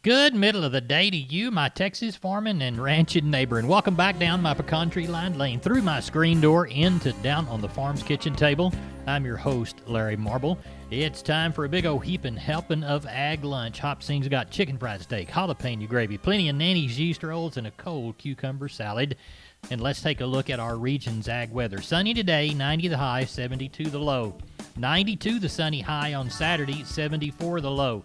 Good middle of the day to you, my Texas farming and ranching neighbor, and welcome back down my pecan tree-lined lane, through my screen door, into down on the farm's kitchen table. I'm your host, Larry Marble. It's time for a big old heaping helping of ag lunch. Hop Sing's got chicken fried steak, jalapeno gravy, plenty of Nanny's yeast rolls, and a cold cucumber salad. And let's take a look at our region's ag weather. Sunny today, 90 the high, 72 the low. 92 the sunny high on Saturday, 74 the low.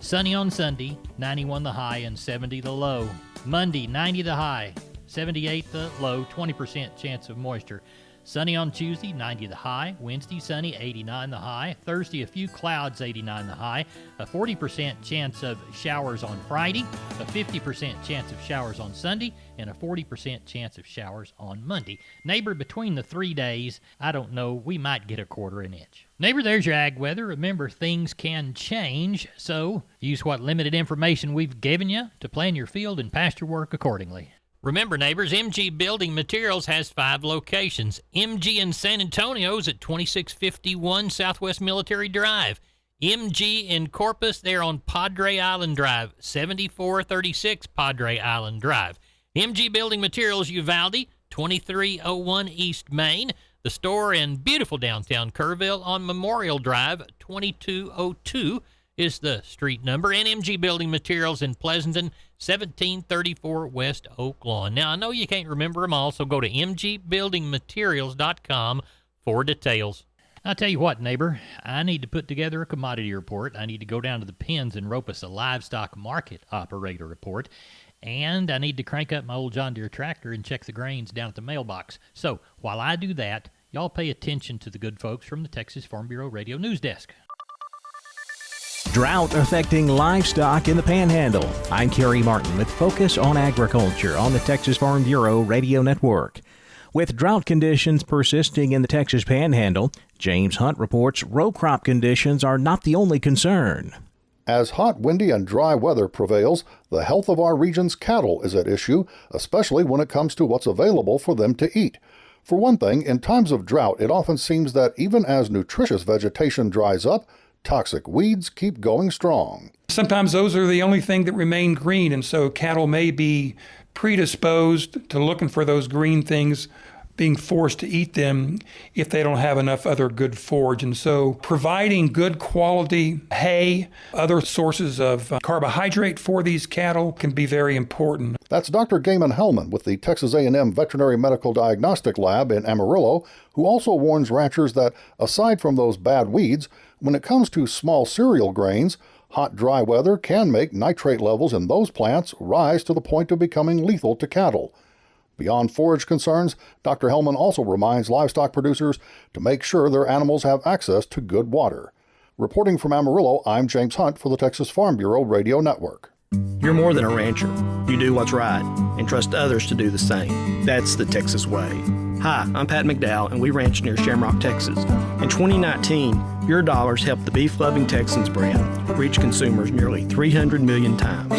Sunny on Sunday, 91 the high and 70 the low. Monday, 90 the high, 78 the low, 20% chance of moisture. Sunny on Tuesday, 90 the high. Wednesday, sunny, 89 the high. Thursday, a few clouds, 89 the high. A 40% chance of showers on Friday. A 50% chance of showers on Sunday. And a 40% chance of showers on Monday. Neighbor, between the 3 days, I don't know, we might get a quarter an inch. Neighbor, there's your ag weather. Remember, things can change, so use what limited information we've given you to plan your field and pasture work accordingly. Remember, neighbors, MG Building Materials has 5 locations. MG in San Antonio's at 2651 Southwest Military Drive. MG in Corpus, they're on Padre Island Drive, 7436 Padre Island Drive. MG Building Materials Uvalde, 2301 East Main. The store in beautiful downtown Kerrville on Memorial Drive, 2202 is the street number. And MG Building Materials in Pleasanton, 1734 West Oak Lawn. Now, I know you can't remember them all, so go to mgbuildingmaterials.com for details. I'll tell you what, neighbor, I need to put together a commodity report. I need to go down to the pens and rope us a livestock market operator report. And I need to crank up my old John Deere tractor and check the grains down at the mailbox. So, while I do that, y'all pay attention to the good folks from the Texas Farm Bureau Radio News Desk. Drought affecting livestock in the Panhandle. I'm Kerry Martin with Focus on Agriculture on the Texas Farm Bureau Radio Network. With drought conditions persisting in the Texas Panhandle, James Hunt reports row crop conditions are not the only concern. As hot, windy, and dry weather prevails, the health of our region's cattle is at issue, especially when it comes to what's available for them to eat. For one thing, in times of drought, it often seems that even as nutritious vegetation dries up, toxic weeds keep going strong. Sometimes those are the only thing that remain green, and so cattle may be predisposed to looking for those green things, being forced to eat them if they don't have enough other good forage. And so providing good quality hay, other sources of carbohydrate for these cattle can be very important. That's Dr. Gaiman Hellman with the Texas A&M Veterinary Medical Diagnostic Lab in Amarillo, who also warns ranchers that aside from those bad weeds, when it comes to small cereal grains, hot, dry weather can make nitrate levels in those plants rise to the point of becoming lethal to cattle. Beyond forage concerns, Dr. Hellman also reminds livestock producers to make sure their animals have access to good water. Reporting from Amarillo, I'm James Hunt for the Texas Farm Bureau Radio Network. You're more than a rancher. You do what's right and trust others to do the same. That's the Texas way. Hi, I'm Pat McDowell, and we ranch near Shamrock, Texas. In 2019, your dollars helped the beef-loving Texans brand reach consumers nearly 300 million times.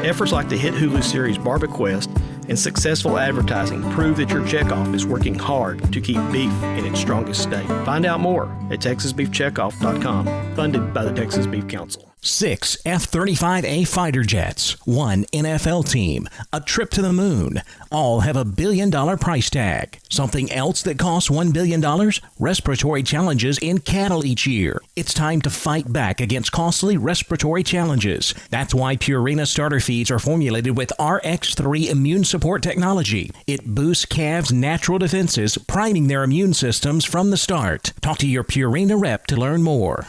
Efforts like the hit Hulu series BarbieQuest and successful advertising prove that your checkoff is working hard to keep beef in its strongest state. Find out more at TexasBeefCheckoff.com, funded by the Texas Beef Council. 6 F-35A fighter jets, 1 NFL team, a trip to the moon, all have $1 billion price tag. Something else that costs $1 billion? Respiratory challenges in cattle each year. It's time to fight back against costly respiratory challenges. That's why Purina starter feeds are formulated with RX3 immune support technology. It boosts calves' natural defenses, priming their immune systems from the start. Talk to your Purina rep to learn more.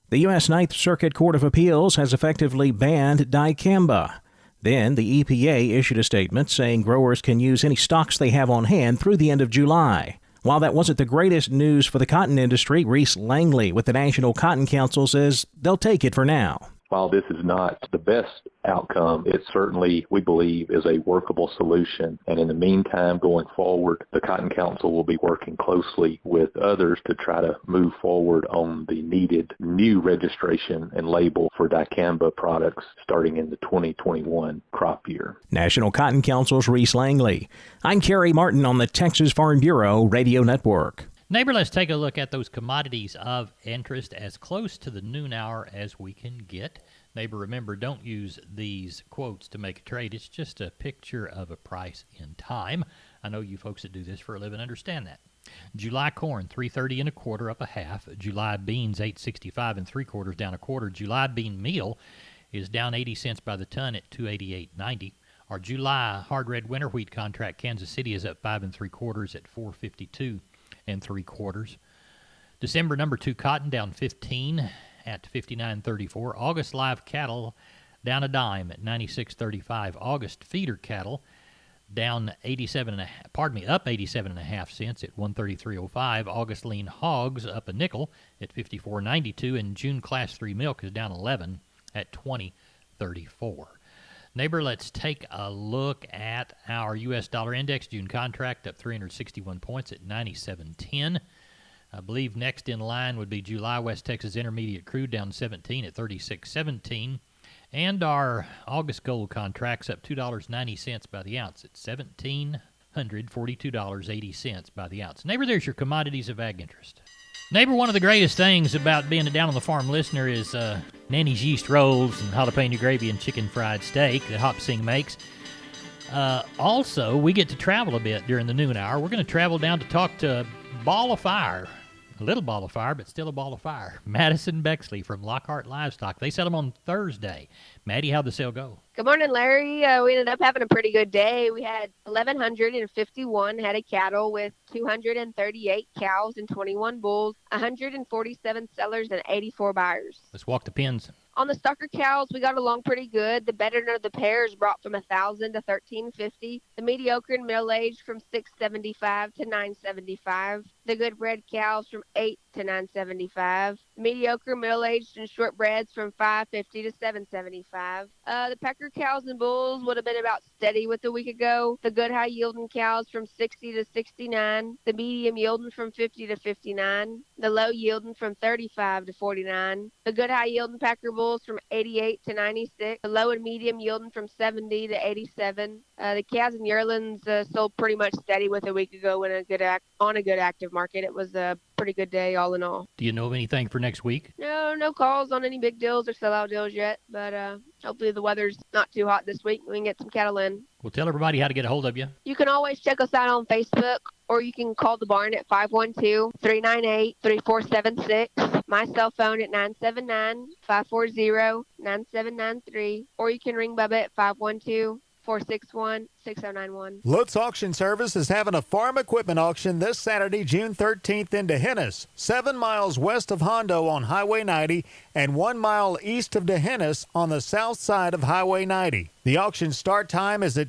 The U.S. Ninth Circuit Court of Appeals has effectively banned dicamba. Then the EPA issued a statement saying growers can use any stocks they have on hand through the end of July. While that wasn't the greatest news for the cotton industry, Reese Langley with the National Cotton Council says they'll take it for now. While this is not the best outcome, it certainly, we believe, is a workable solution. And in the meantime, going forward, the Cotton Council will be working closely with others to try to move forward on the needed new registration and label for dicamba products starting in the 2021 crop year. National Cotton Council's Reese Langley. I'm Kerry Martin on the Texas Farm Bureau Radio Network. Neighbor, let's take a look at those commodities of interest as close to the noon hour as we can get. Neighbor, remember, don't use these quotes to make a trade. It's just a picture of a price in time. I know you folks that do this for a living understand that. July corn, $3.30 1/4, up a half. July beans, $8.65 3/4, down a quarter. July bean meal is down 80 cents by the ton at $288.90. Our July hard red winter wheat contract, Kansas City, is up 5 3/4 at $4.52 3/4. December number 2 cotton down 15 at $59.34. August live cattle down a dime at $96.35. August feeder cattle down up 87.5 cents at $133.05. August lean hogs up a nickel at $54.92, and June class 3 milk is down 11 at $20.34. Neighbor, let's take a look at our U.S. dollar index. June contract up 361 points at 97.10. I believe next in line would be July West Texas Intermediate crude down 17 at 36.17. And our August gold contracts up $2.90 by the ounce at $1,742.80 by the ounce. Neighbor, there's your commodities of ag interest. Neighbor, one of the greatest things about being a Down on the Farm listener is Nanny's yeast rolls and jalapeno gravy and chicken fried steak that Hop Sing makes. Also, we get to travel a bit during the noon hour. We're going to travel down to talk to Ball of Fire. A little ball of fire, but still a ball of fire. Madison Bexley from Lockhart Livestock. They sell them on Thursday. Maddie, how'd the sale go? Good morning, Larry. We ended up having a pretty good day. We had 1,151 head of cattle with 238 cows and 21 bulls, 147 sellers, and 84 buyers. Let's walk the pens. On the stocker cows, we got along pretty good. The better of the pairs brought from 1,000 to 1,350. The mediocre and middle-aged from 675 to 975. The good bred cows from 8 to 975. The mediocre, middle-aged, and shortbreds from 550 to 775. The pecker cows and bulls would have been about steady with a week ago. The good high-yielding cows from 60 to 69. The medium yielding from 50 to 59. The low yielding from 35 to 49. The good high-yielding pecker bulls from 88 to 96. The low and medium yielding from 70 to 87. The calves and yearlings sold pretty much steady with a week ago on a good active market. It was a pretty good day all in all. Do you know of anything for next week? No calls on any big deals or sellout deals yet, but hopefully the weather's not too hot this week and we can get some cattle in. Well, tell everybody how to get a hold of you. You can always check us out on Facebook, or you can call the barn at 512-398-3476. My cell phone at 979-540-9793, or you can ring Bubba at 512-461-6091. Lutz Auction Service is having a farm equipment auction this Saturday, June 13th in D'Hanis, 7 miles west of Hondo on Highway 90 and 1 mile east of D'Hanis on the south side of Highway 90. The auction start time is at